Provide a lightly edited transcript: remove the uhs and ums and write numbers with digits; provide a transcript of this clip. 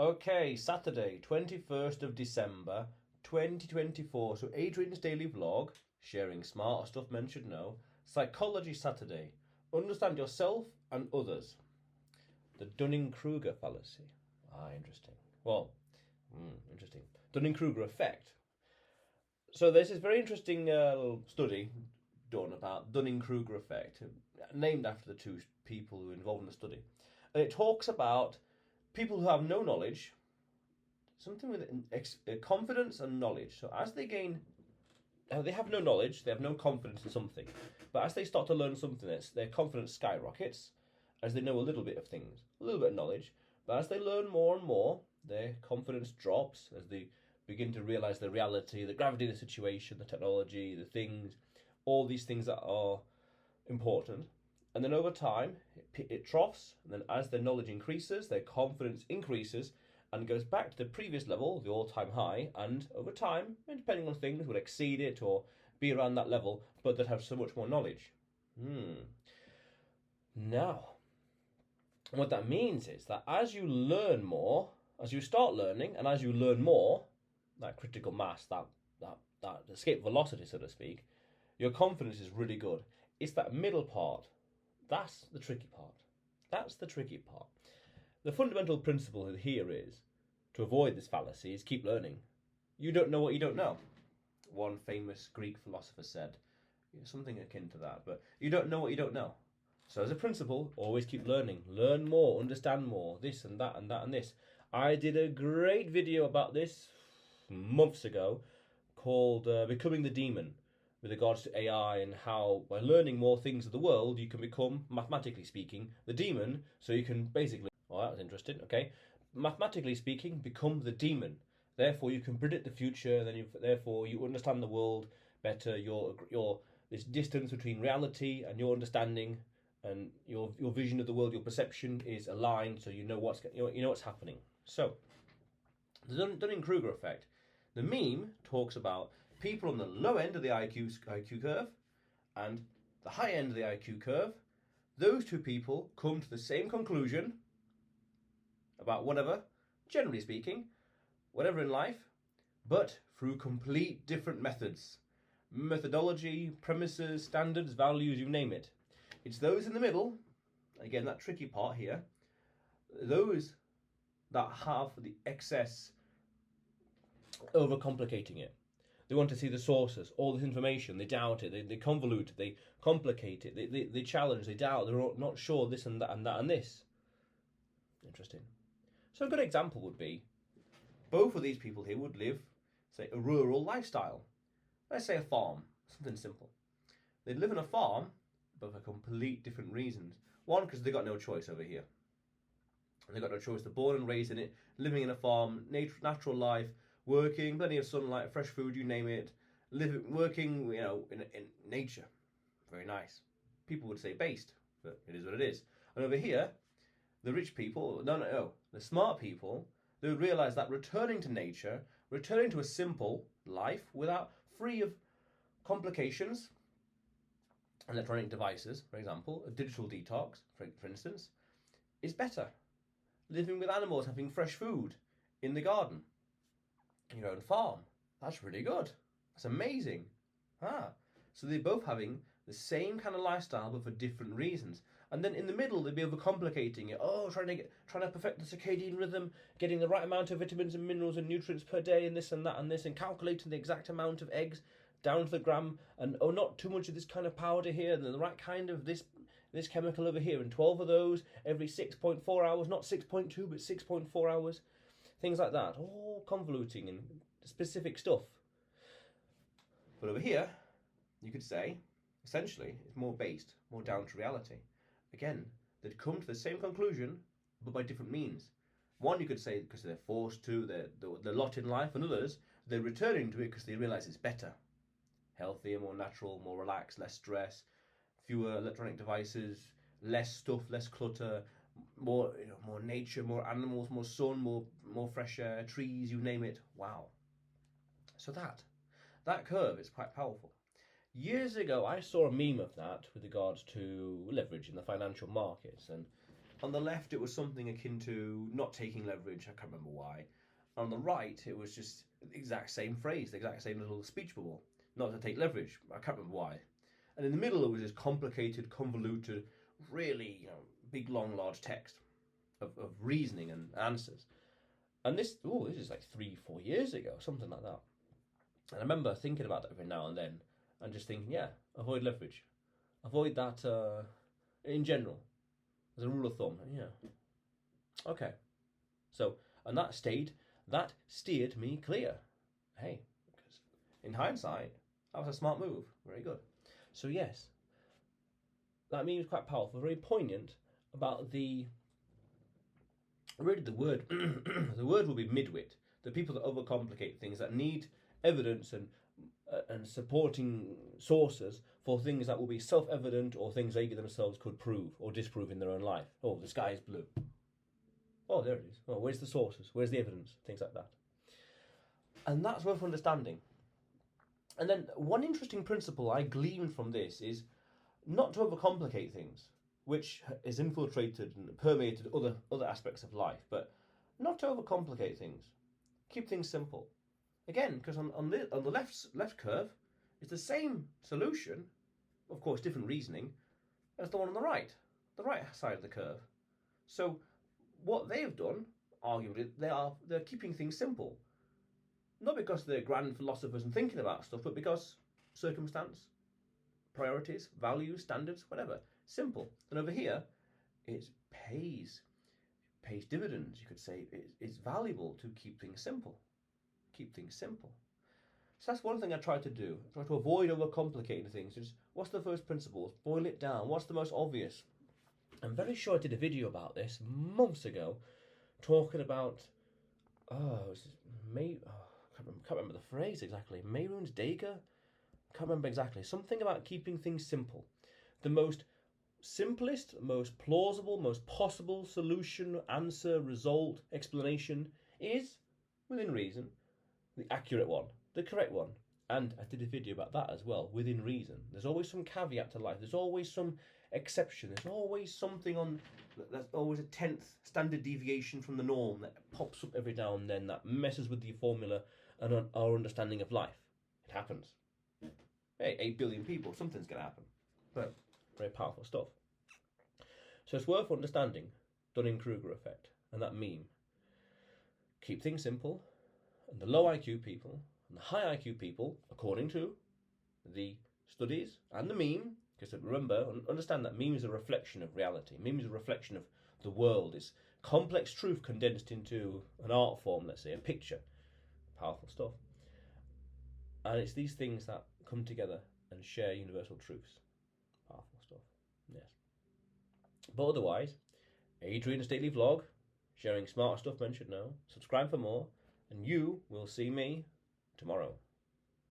Okay, Saturday, 21st of December, 2024. So Adrian's daily vlog, sharing smart stuff men should know. Psychology Saturday. Understand yourself and others. The Dunning-Kruger fallacy. Interesting. Well, interesting. Dunning-Kruger effect. So there's this very interesting study done about Dunning-Kruger effect, named after the two people who were involved in the study. And it talks about people who have no knowledge, something with confidence and knowledge. So as they gain, they have no knowledge, they have no confidence in something. But as they start to learn something, their confidence skyrockets, as they know a little bit of things, a little bit of knowledge. But as they learn more and more, their confidence drops as they begin to realize the reality, the gravity of the situation, the technology, the things, all these things that are important. And then over time, it troughs, and then as their knowledge increases, their confidence increases, and goes back to the previous level, the all-time high, and over time, depending on things, will exceed it or be around that level, but that have so much more knowledge. Now, what that means is that as you learn more, as you start learning, and as you learn more, that critical mass, that escape velocity, so to speak, your confidence is really good. It's that middle part. That's the tricky part. That's the tricky part. The fundamental principle here is, to avoid this fallacy, is keep learning. You don't know what you don't know. One famous Greek philosopher said, something akin to that, but you don't know what you don't know. So as a principle, always keep learning. Learn more, understand more, this and that and that and this. I did a great video about this months ago called Becoming the Demon, with regards to AI and how by learning more things of the world, you can become, mathematically speaking, the demon. So you can basically, that was interesting, okay. Mathematically speaking, become the demon. Therefore, you can predict the future, therefore you understand the world better. Your this distance between reality and your understanding and your vision of the world, your perception is aligned, so you know what's happening. So, the Dunning-Kruger effect. The meme talks about people on the low end of the IQ curve and the high end of the IQ curve. Those two people come to the same conclusion about whatever, generally speaking, whatever in life, but through complete different methods. Methodology, premises, standards, values, you name it. It's those in the middle, again, that tricky part here, those that have the excess overcomplicating it. They want to see the sources, all this information, they doubt it, they convolute it, they complicate it, they challenge, they doubt, they're not sure this and that and that and this. Interesting. So a good example would be, both of these people here would live, say, a rural lifestyle. Let's say a farm, something simple. They'd live in a farm, but for complete different reasons. One, because they've got no choice over here. They've got no choice. They're born and raised in it, living in a farm, natural life, working, plenty of sunlight, fresh food, you name it, working, in nature. Very nice. People would say based, but it is what it is. And over here, the rich people, the smart people, they would realize that returning to nature, returning to a simple life free of complications, electronic devices, for example, a digital detox, for instance, is better. Living with animals, having fresh food in the garden, your own farm, that's really good. That's amazing. So they're both having the same kind of lifestyle, but for different reasons. And then in the middle, they'd be overcomplicating it. Trying to perfect the circadian rhythm, getting the right amount of vitamins and minerals and nutrients per day, and this and that and this, and calculating the exact amount of eggs down to the gram, and not too much of this kind of powder here, and the right kind of this chemical over here, and 12 of those every 6.4 hours, not 6.2, but 6.4 hours. Things like that, all convoluting and specific stuff. But over here, you could say, essentially, it's more based, more down to reality. Again, they'd come to the same conclusion, but by different means. One, you could say, because they're forced to, their lot in life, and others, they're returning to it because they realise it's better. Healthier, more natural, more relaxed, less stress, fewer electronic devices, less stuff, less clutter, more nature, more animals, more sun, more fresh air, trees, you name it. Wow. So that curve is quite powerful. Years ago, I saw a meme of that with regards to leverage in the financial markets, and On the left, it was something akin to not taking leverage. I can't remember why. On the right, it was just the exact same phrase, the exact same little speech bubble. Not to take leverage. I can't remember why. And in the middle, it was this complicated, convoluted, really big, long, large text of reasoning and answers. And this is like 3-4 years ago, something like that. And I remember thinking about it every now and then, and just thinking, yeah, avoid leverage, avoid that in general, as a rule of thumb. Yeah. Okay. So, and that steered me clear. Hey, because in hindsight, that was a smart move. Very good. So yes, that meme is quite powerful, very poignant about the word. The word will be midwit. The people that overcomplicate things, that need evidence and supporting sources for things that will be self-evident or things they themselves could prove or disprove in their own life. Oh, the sky is blue. Oh, there it is. Oh, where's the sources? Where's the evidence? Things like that. And that's worth understanding. And then one interesting principle I gleaned from this is not to overcomplicate things, which is infiltrated and permeated other aspects of life, but not to overcomplicate things. Keep things simple. Again, because on the left curve, it's the same solution, of course, different reasoning, as the one on the right side of the curve. So what they've done, arguably, they're keeping things simple. Not because they're grand philosophers and thinking about stuff, but because circumstance, priorities, values, standards, whatever. Simple. And over here, it pays dividends, you could say. It's valuable to keep things simple. Keep things simple. So that's one thing I try to do. I try to avoid overcomplicating things. Just what's the first principles? Boil it down. What's the most obvious? I'm very sure I did a video about this months ago, talking about can't remember the phrase exactly. Mayrune's Dagger? Can't remember exactly. Something about keeping things simple. The most simplest, most plausible, most possible solution, answer, result, explanation is, within reason, the accurate one, the correct one. And I did a video about that as well, within reason. There's always some caveat to life. There's always some exception. There's always something there's always a 10th standard deviation from the norm that pops up every now and then that messes with the formula and our understanding of life. It happens. Hey, 8 billion people, something's going to happen. But very powerful stuff. So it's worth understanding Dunning-Kruger effect and that meme. Keep things simple, and the low IQ people and the high IQ people, according to the studies and the meme, because remember, understand that meme is a reflection of reality. Meme is a reflection of the world. It's complex truth condensed into an art form, let's say, a picture. Powerful stuff. And it's these things that come together and share universal truths. Powerful stuff. Yes. But otherwise, Adrian's daily vlog, sharing smart stuff men should know. Subscribe for more, and you will see me tomorrow.